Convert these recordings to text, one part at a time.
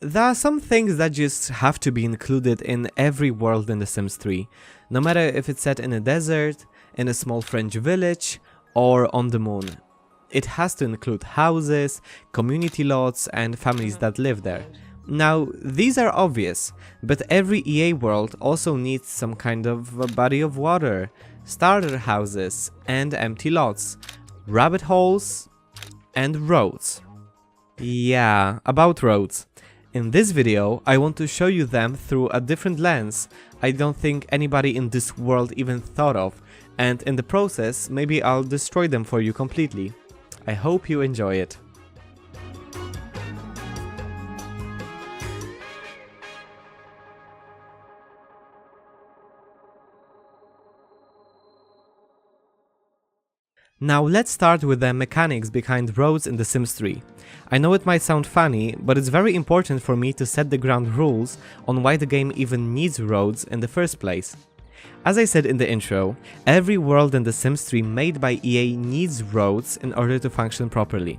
There are some things that just have to be included in every world in The Sims 3, no matter if it's set in a desert, in a small French village, or on the moon. It has to include houses, community lots, and families that live there. Now, these are obvious, but every EA world also needs some kind of a body of water, starter houses, and empty lots, rabbit holes, and roads. Yeah, about roads. In this video, I want to show you them through a different lens I don't think anybody in this world even thought of, and in the process, maybe I'll destroy them for you completely. I hope you enjoy it. Now let's start with the mechanics behind roads in The Sims 3. I know it might sound funny, but it's very important for me to set the ground rules on why the game even needs roads in the first place. As I said in the intro, every world in The Sims 3 made by EA needs roads in order to function properly.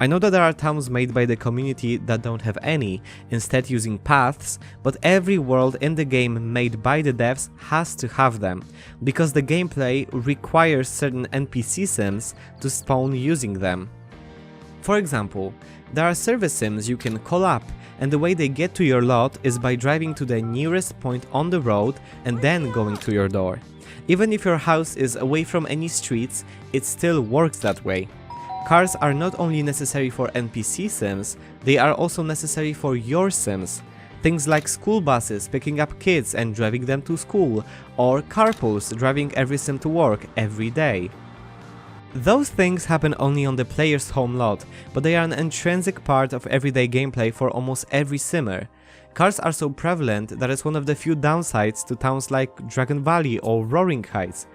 I know that there are towns made by the community that don't have any, instead using paths, but every world in the game made by the devs has to have them, because the gameplay requires certain NPC sims to spawn using them. For example, there are service sims you can call up, and the way they get to your lot is by driving to the nearest point on the road and then going to your door. Even if your house is away from any streets, it still works that way. Cars are not only necessary for NPC sims, they are also necessary for your sims. Things like school buses picking up kids and driving them to school, or carpools driving every sim to work every day. Those things happen only on the player's home lot, but they are an intrinsic part of everyday gameplay for almost every simmer. Cars are so prevalent that it's one of the few downsides to towns like Dragon Valley or Roaring Heights.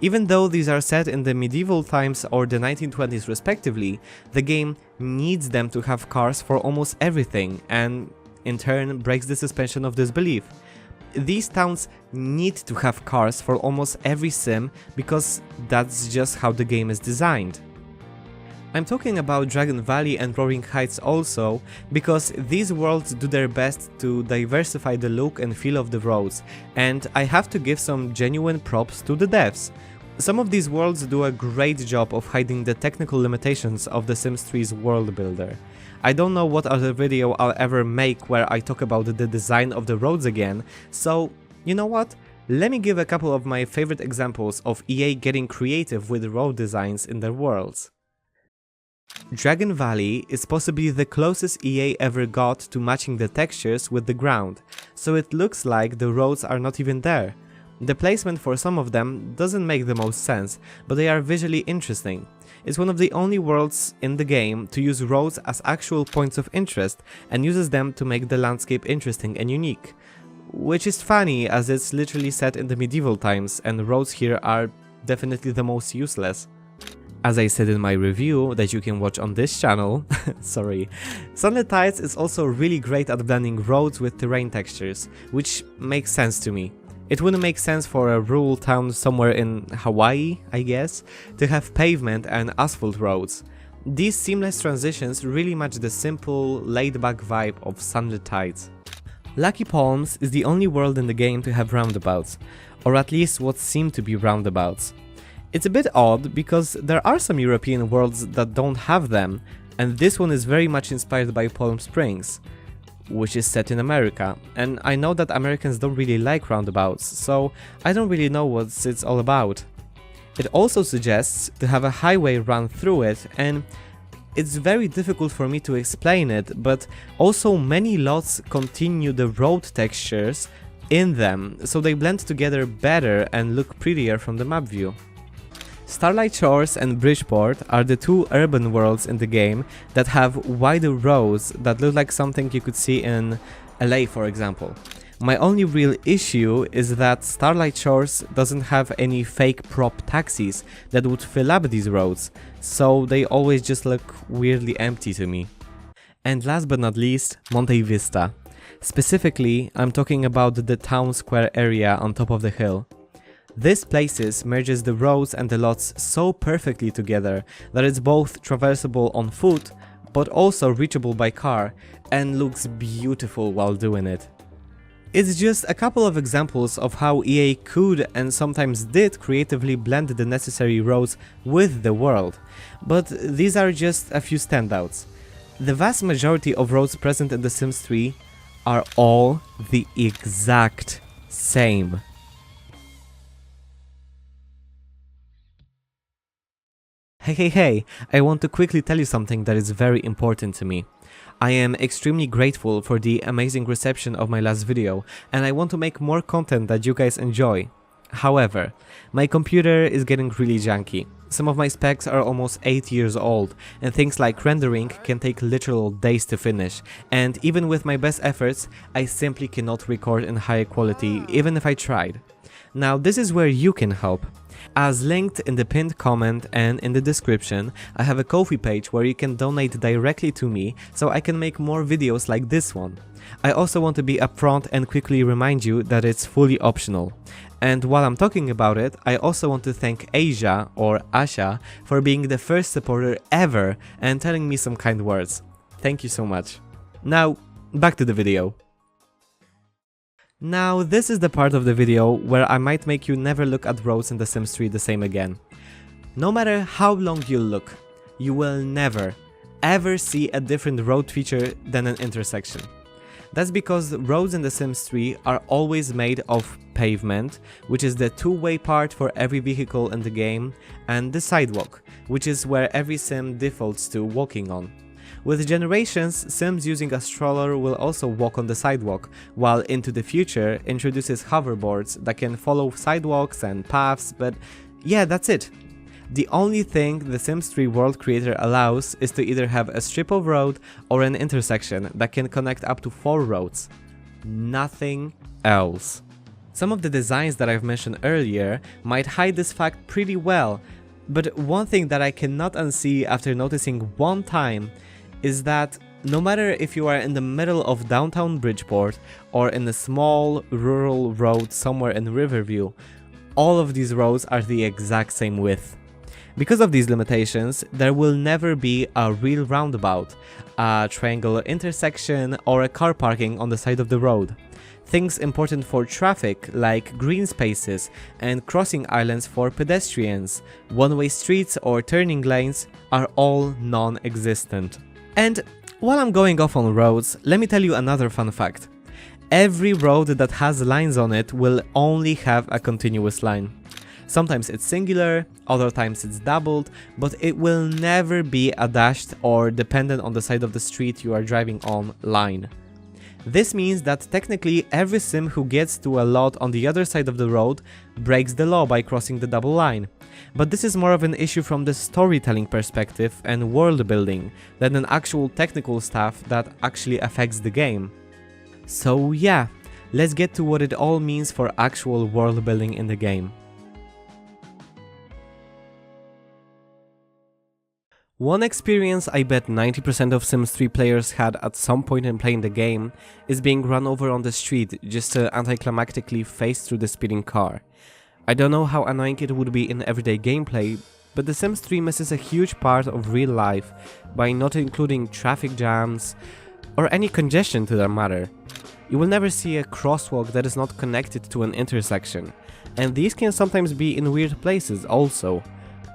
Even though these are set in the medieval times or the 1920s respectively, the game needs them to have cars for almost everything, and in turn breaks the suspension of disbelief. These towns need to have cars for almost every sim because that's just how the game is designed. I'm talking about Dragon Valley and Roaring Heights also because these worlds do their best to diversify the look and feel of the roads, and I have to give some genuine props to the devs. Some of these worlds do a great job of hiding the technical limitations of The Sims 3's world builder. I don't know what other video I'll ever make where I talk about the design of the roads again, so you know what? Let me give a couple of my favorite examples of EA getting creative with road designs in their worlds. Dragon Valley is possibly the closest EA ever got to matching the textures with the ground, so it looks like the roads are not even there. The placement for some of them doesn't make the most sense, but they are visually interesting. It's one of the only worlds in the game to use roads as actual points of interest and uses them to make the landscape interesting and unique. Which is funny as it's literally set in the medieval times and roads here are definitely the most useless. As I said in my review that you can watch on this channel, sorry, Sunlit Tides is also really great at blending roads with terrain textures, which makes sense to me. It wouldn't make sense for a rural town somewhere in Hawaii, I guess, to have pavement and asphalt roads. These seamless transitions really match the simple, laid-back vibe of Sunlit Tides. Lucky Palms is the only world in the game to have roundabouts, or at least what seem to be roundabouts. It's a bit odd because there are some European worlds that don't have them, and this one is very much inspired by Palm Springs, which is set in America, and I know that Americans don't really like roundabouts, so I don't really know what it's all about. It also suggests to have a highway run through it, and it's very difficult for me to explain it, but also many lots continue the road textures in them, so they blend together better and look prettier from the map view. Starlight Shores and Bridgeport are the two urban worlds in the game that have wider roads that look like something you could see in LA, for example. My only real issue is that Starlight Shores doesn't have any fake prop taxis that would fill up these roads, so they always just look weirdly empty to me. And last but not least, Monte Vista. Specifically, I'm talking about the town square area on top of the hill. This places merges the roads and the lots so perfectly together that it's both traversable on foot, but also reachable by car, and looks beautiful while doing it. It's just a couple of examples of how EA could and sometimes did creatively blend the necessary roads with the world, but these are just a few standouts. The vast majority of roads present in The Sims 3 are all the exact same. Hey, I want to quickly tell you something that is very important to me. I am extremely grateful for the amazing reception of my last video, and I want to make more content that you guys enjoy. However, my computer is getting really janky. Some of my specs are almost 8 years old, and things like rendering can take literal days to finish, and even with my best efforts, I simply cannot record in high quality even if I tried. Now this is where you can help. As linked in the pinned comment and in the description, I have a Ko-fi page where you can donate directly to me so I can make more videos like this one. I also want to be upfront and quickly remind you that it's fully optional. And while I'm talking about it, I also want to thank Asia, or Asha, for being the first supporter ever and telling me some kind words. Thank you so much. Now, back to the video. Now, this is the part of the video where I might make you never look at roads in The Sims 3 the same again. No matter how long you look, you will never, ever see a different road feature than an intersection. That's because roads in The Sims 3 are always made of pavement, which is the two-way part for every vehicle in the game, and the sidewalk, which is where every sim defaults to walking on. With generations, Sims using a stroller will also walk on the sidewalk, while Into the Future introduces hoverboards that can follow sidewalks and paths, but yeah, that's it. The only thing the Sims 3 world creator allows is to either have a strip of road or an intersection that can connect up to 4 roads. Nothing else. Some of the designs that I've mentioned earlier might hide this fact pretty well, but one thing that I cannot unsee after noticing one time is that no matter if you are in the middle of downtown Bridgeport or in a small rural road somewhere in Riverview, all of these roads are the exact same width. Because of these limitations, there will never be a real roundabout, a triangular intersection, or a car parking on the side of the road. Things important for traffic like green spaces and crossing islands for pedestrians, one-way streets or turning lanes are all non-existent. And while I'm going off on roads, let me tell you another fun fact. Every road that has lines on it will only have a continuous line. Sometimes it's singular, other times it's doubled, but it will never be a dashed or dependent on the side of the street you are driving on line. This means that technically every sim who gets to a lot on the other side of the road breaks the law by crossing the double line. But this is more of an issue from the storytelling perspective and world building than an actual technical stuff that actually affects the game. So yeah, let's get to what it all means for actual world building in the game. One experience I bet 90% of Sims 3 players had at some point in playing the game is being run over on the street just to anticlimactically face through the speeding car. I don't know how annoying it would be in everyday gameplay, but The Sims 3 misses a huge part of real life by not including traffic jams or any congestion to that matter. You will never see a crosswalk that is not connected to an intersection, and these can sometimes be in weird places also.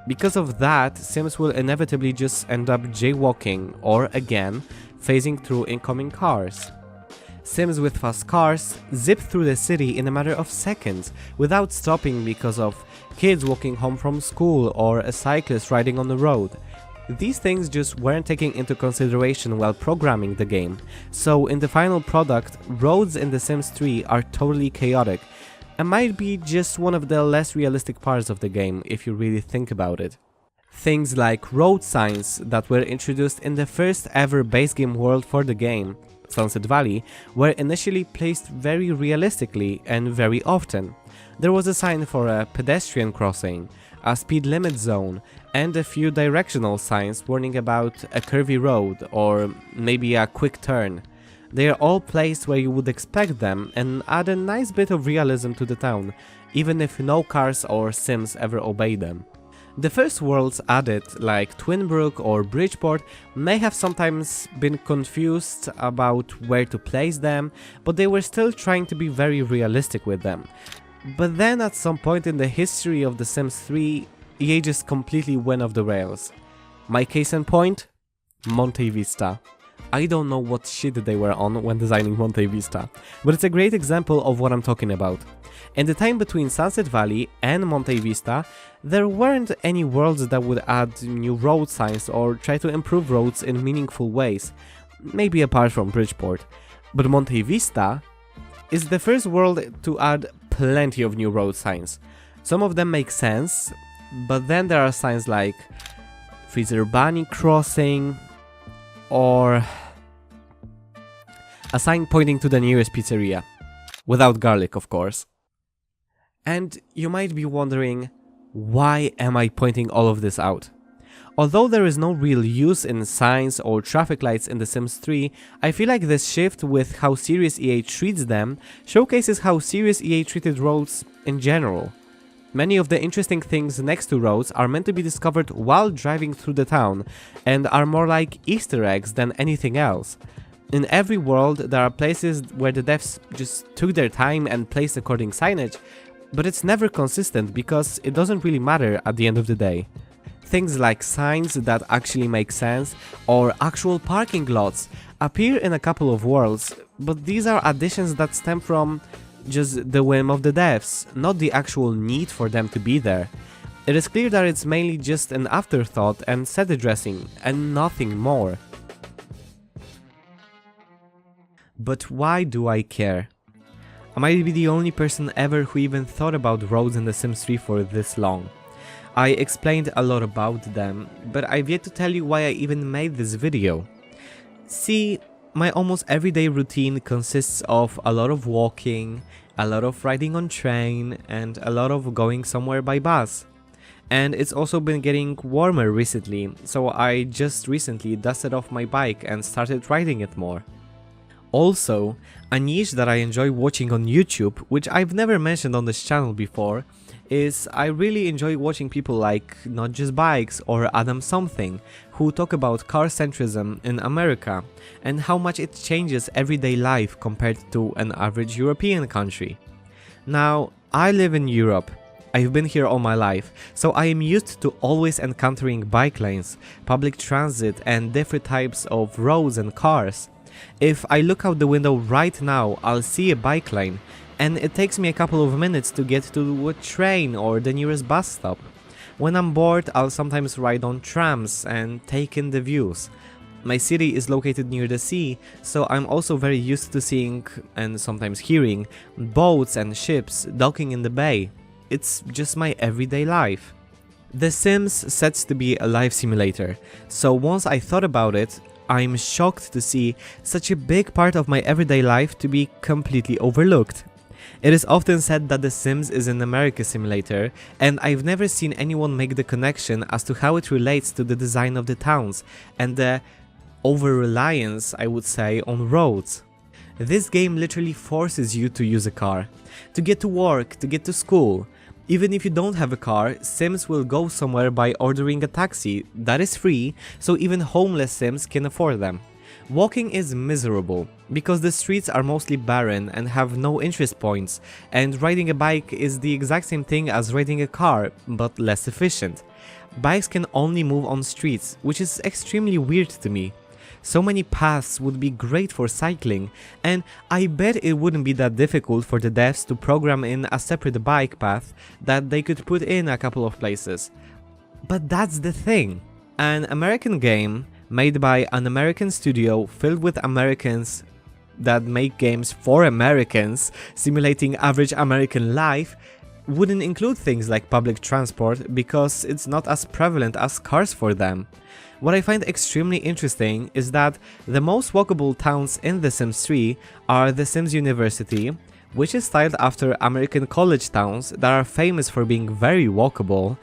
Because of that, Sims will inevitably just end up jaywalking or, again, phasing through incoming cars. Sims with fast cars zip through the city in a matter of seconds without stopping because of kids walking home from school or a cyclist riding on the road. These things just weren't taken into consideration while programming the game, so in the final product, roads in The Sims 3 are totally chaotic, and might be just one of the less realistic parts of the game if you really think about it. Things like road signs that were introduced in the first ever base game world for the game, Sunset Valley, were initially placed very realistically and very often. There was a sign for a pedestrian crossing, a speed limit zone, and a few directional signs warning about a curvy road or maybe a quick turn. They are all placed where you would expect them and add a nice bit of realism to the town, even if no cars or Sims ever obey them. The first worlds added, like Twinbrook or Bridgeport, may have sometimes been confused about where to place them, but they were still trying to be very realistic with them. But then at some point in the history of The Sims 3, EA just completely went off the rails. My case in point? Monte Vista. I don't know what shit they were on when designing Monte Vista, but it's a great example of what I'm talking about. In the time between Sunset Valley and Monte Vista, there weren't any worlds that would add new road signs or try to improve roads in meaningful ways, maybe apart from Bridgeport. But Monte Vista is the first world to add plenty of new road signs. Some of them make sense, but then there are signs like Freezer Bunny Crossing, or a sign pointing to the nearest pizzeria. Without garlic, of course. And you might be wondering, why am I pointing all of this out? Although there is no real use in signs or traffic lights in The Sims 3, I feel like this shift with how serious EA treats them showcases how serious EA treated roads in general. Many of the interesting things next to roads are meant to be discovered while driving through the town, and are more like Easter eggs than anything else. In every world there are places where the devs just took their time and placed according signage, but it's never consistent because it doesn't really matter at the end of the day. Things like signs that actually make sense or actual parking lots appear in a couple of worlds, but these are additions that stem from just the whim of the devs, not the actual need for them to be there. It is clear that it's mainly just an afterthought and set addressing, and nothing more. But why do I care? I might be the only person ever who even thought about roads in The Sims 3 for this long. I explained a lot about them, but I've yet to tell you why I even made this video. See, my almost everyday routine consists of a lot of walking, a lot of riding on train, and a lot of going somewhere by bus. And it's also been getting warmer recently, so I just recently dusted off my bike and started riding it more. Also, a niche that I enjoy watching on YouTube, which I've never mentioned on this channel before, is I really enjoy watching people like Not Just Bikes or Adam Something, who talk about car centrism in America and how much it changes everyday life compared to an average European country. Now, I live in Europe. I've been here all my life, so I am used to always encountering bike lanes, public transit and different types of roads and cars. If I look out the window right now, I'll see a bike lane, and it takes me a couple of minutes to get to a train or the nearest bus stop. When I'm bored, I'll sometimes ride on trams and take in the views. My city is located near the sea, so I'm also very used to seeing, and sometimes hearing, boats and ships docking in the bay. It's just my everyday life. The Sims sets to be a life simulator, so once I thought about it, I'm shocked to see such a big part of my everyday life to be completely overlooked. It is often said that The Sims is an America simulator, and I've never seen anyone make the connection as to how it relates to the design of the towns and the over-reliance, I would say, on roads. This game literally forces you to use a car, to get to work, to get to school. Even if you don't have a car, Sims will go somewhere by ordering a taxi that is free, so even homeless Sims can afford them. Walking is miserable, because the streets are mostly barren and have no interest points, and riding a bike is the exact same thing as riding a car, but less efficient. Bikes can only move on streets, which is extremely weird to me. So many paths would be great for cycling, and I bet it wouldn't be that difficult for the devs to program in a separate bike path that they could put in a couple of places. But that's the thing. An American game made by an American studio filled with Americans that make games for Americans, simulating average American life, wouldn't include things like public transport because it's not as prevalent as cars for them. What I find extremely interesting is that the most walkable towns in The Sims 3 are The Sims University, which is styled after American college towns that are famous for being very walkable,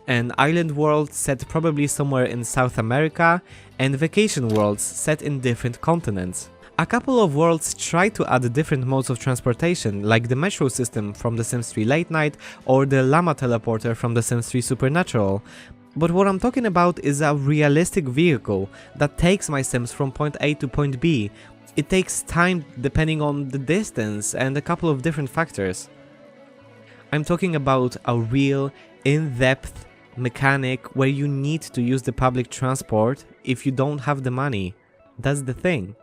an island world set probably somewhere in South America, and vacation worlds set in different continents. A couple of worlds try to add different modes of transportation, like the metro system from The Sims 3 Late Night or the llama teleporter from The Sims 3 Supernatural. But what I'm talking about is a realistic vehicle that takes my Sims from point A to point B. It takes time depending on the distance and a couple of different factors. I'm talking about a real, in-depth mechanic where you need to use the public transport if you don't have the money. That's the thing.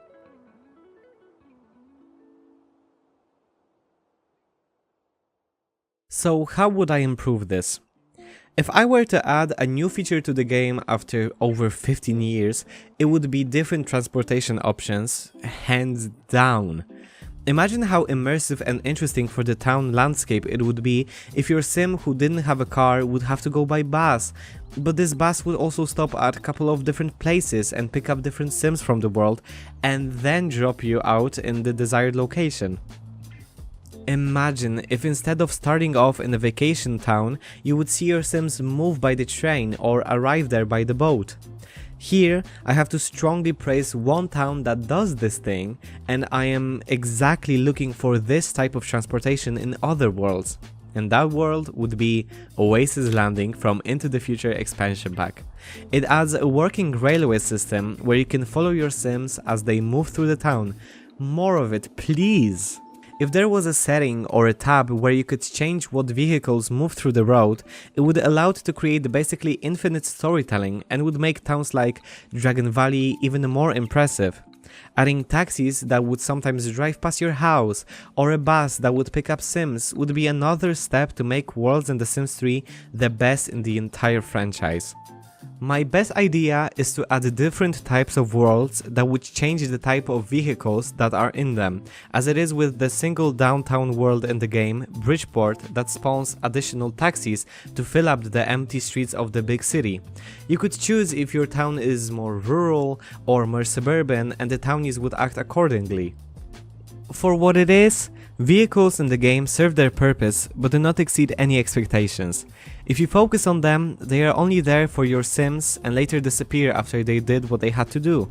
So how would I improve this? If I were to add a new feature to the game after over 15 years, it would be different transportation options, hands down. Imagine how immersive and interesting for the town landscape it would be if your sim who didn't have a car would have to go by bus, but this bus would also stop at a couple of different places and pick up different sims from the world and then drop you out in the desired location. Imagine if instead of starting off in a vacation town, you would see your sims move by the train or arrive there by the boat. Here, I have to strongly praise one town that does this thing, and I am exactly looking for this type of transportation in other worlds. And that world would be Oasis Landing from Into the Future expansion pack. It adds a working railway system where you can follow your sims as they move through the town. More of it, please! If there was a setting or a tab where you could change what vehicles move through the road, it would allow it to create basically infinite storytelling and would make towns like Dragon Valley even more impressive. Adding taxis that would sometimes drive past your house or a bus that would pick up sims would be another step to make Worlds in The Sims 3 the best in the entire franchise. My best idea is to add different types of worlds that would change the type of vehicles that are in them, as it is with the single downtown world in the game, Bridgeport, that spawns additional taxis to fill up the empty streets of the big city. You could choose if your town is more rural or more suburban, and the townies would act accordingly. For what it is, vehicles in the game serve their purpose but do not exceed any expectations. If you focus on them, they are only there for your sims and later disappear after they did what they had to do.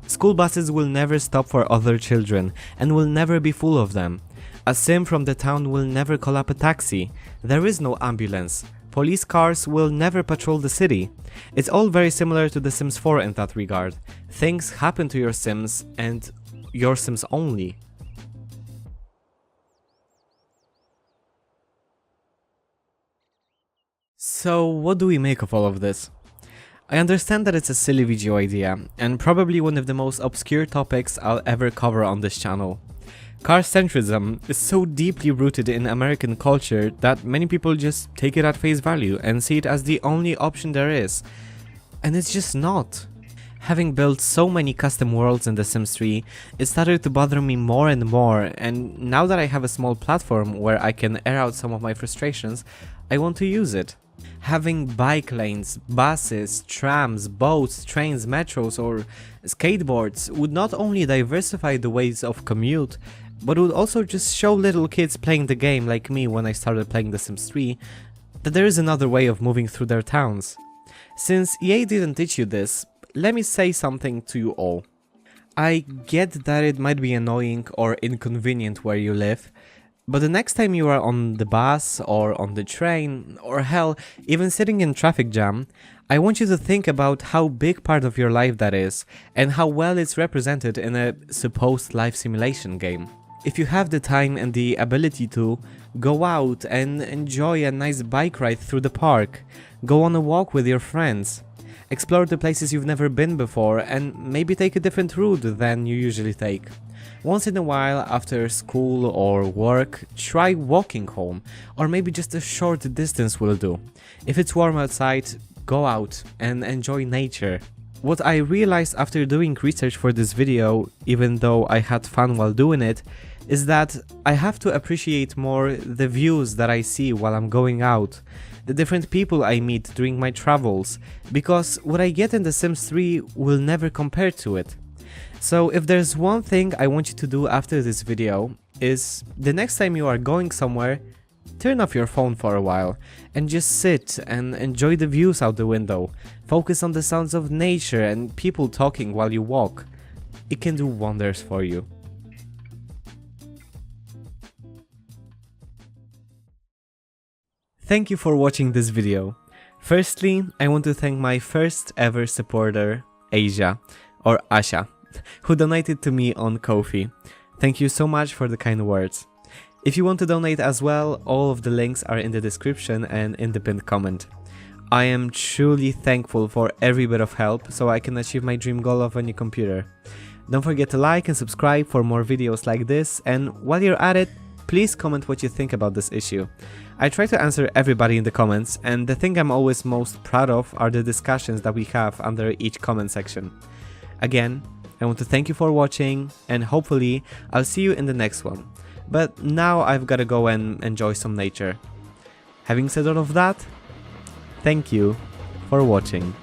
School buses will never stop for other children and will never be full of them. A sim from the town will never call up a taxi. There is no ambulance. Police cars will never patrol the city. It's all very similar to The Sims 4 in that regard. Things happen to your sims and your sims only. So what do we make of all of this? I understand that it's a silly video idea, and probably one of the most obscure topics I'll ever cover on this channel. Car-centrism is so deeply rooted in American culture that many people just take it at face value and see it as the only option there is. And it's just not. Having built so many custom worlds in The Sims 3, it started to bother me more and more, and now that I have a small platform where I can air out some of my frustrations, I want to use it. Having bike lanes, buses, trams, boats, trains, metros or skateboards would not only diversify the ways of commute, but would also just show little kids playing the game like me when I started playing The Sims 3, that there is another way of moving through their towns. Since EA didn't teach you this, let me say something to you all. I get that it might be annoying or inconvenient where you live, but the next time you are on the bus or on the train, or hell, even sitting in traffic jam, I want you to think about how big part of your life that is, and how well it's represented in a supposed life simulation game. If you have the time and the ability to, go out and enjoy a nice bike ride through the park, go on a walk with your friends, explore the places you've never been before, and maybe take a different route than you usually take. Once in a while, after school or work, try walking home, or maybe just a short distance will do. If it's warm outside, go out and enjoy nature. What I realized after doing research for this video, even though I had fun while doing it, is that I have to appreciate more the views that I see while I'm going out, the different people I meet during my travels, because what I get in The Sims 3 will never compare to it. So if there's one thing I want you to do after this video, is the next time you are going somewhere, turn off your phone for a while and just sit and enjoy the views out the window. Focus on the sounds of nature and people talking while you walk. It can do wonders for you. Thank you for watching this video. Firstly, I want to thank my first ever supporter, Asia, or Asha, who donated to me on Ko-fi. Thank you so much for the kind words. If you want to donate as well, all of the links are in the description and in the pinned comment. I am truly thankful for every bit of help so I can achieve my dream goal of a new computer. Don't forget to like and subscribe for more videos like this, and while you're at it, please comment what you think about this issue. I try to answer everybody in the comments, and the thing I'm always most proud of are the discussions that we have under each comment section. Again, I want to thank you for watching, and hopefully I'll see you in the next one. But now I've gotta go and enjoy some nature. Having said all of that, thank you for watching.